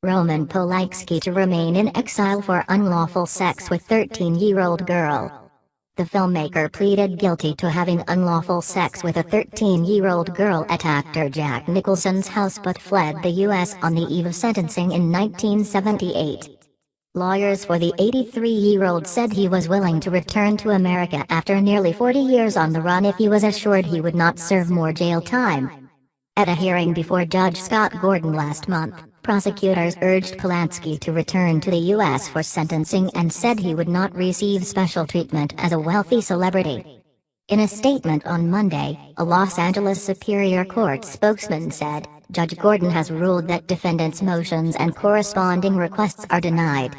Roman Polankski to remain in exile for unlawful sex with 13-year-old girl. The filmmaker pleaded guilty to having unlawful sex with a 13-year-old girl at actor Jack Nicholson's house but fled the U.S. on the eve of sentencing in 1978. Lawyers for the 83-year-old said he was willing to return to America after nearly 40 years on the run if he was assured he would not serve more jail time. At a hearing before Judge Scott Gordon last month, prosecutors urged Polankski to return to the U.S. for sentencing and said he would not receive special treatment as a wealthy celebrity. In a statement on Monday, a Los Angeles Superior Court spokesman said, Judge Gordon has ruled that defendants' motions and corresponding requests are denied.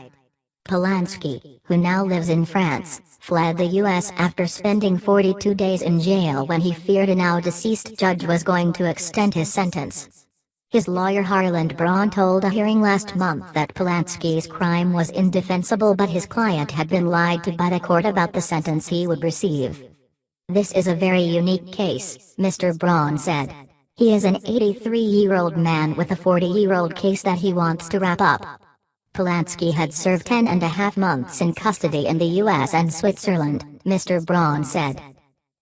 Polankski, who now lives in France, fled the U.S. after spending 42 days in jail when he feared a now-deceased judge was going to extend his sentence. His lawyer Harland Braun told a hearing last month that Polankski's crime was indefensible but his client had been lied to by the court about the sentence he would receive. "This is a very unique case," Mr. Braun said. "He is an 83-year-old man with a 40-year-old case that he wants to wrap up." Polankski had served 10.5 months in custody in the U.S. and Switzerland, Mr. Braun said.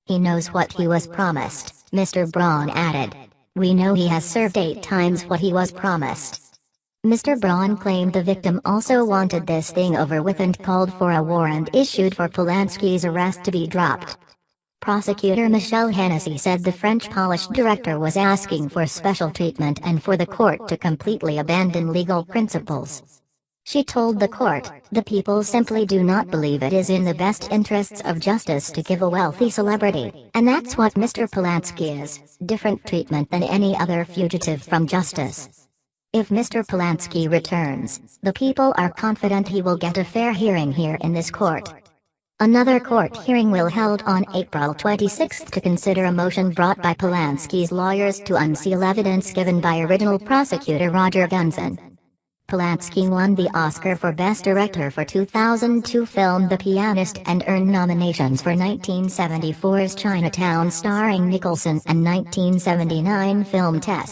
"He knows what he was promised," Mr. Braun added. "We know he has served 8 times what he was promised." Mr. Braun claimed the victim also wanted this thing over with and called for a warrant issued for Polankski's arrest to be dropped. Prosecutor Michelle Hennessy said the French-Polish director was asking for special treatment and for the court to completely abandon legal principles. She told the court, "The people simply do not believe it is in the best interests of justice to give a wealthy celebrity, and that's what Mr. Polankski is, different treatment than any other fugitive from justice." If Mr. Polankski returns, the people are confident he will get a fair hearing here in this court. Another court hearing will held on April 26 to consider a motion brought by Polankski's lawyers to unseal evidence given by original prosecutor Roger Gunson. Polankski won the Oscar for Best Director for 2002 film The Pianist and earned nominations for 1974's Chinatown starring Nicholson and 1979 film Tess.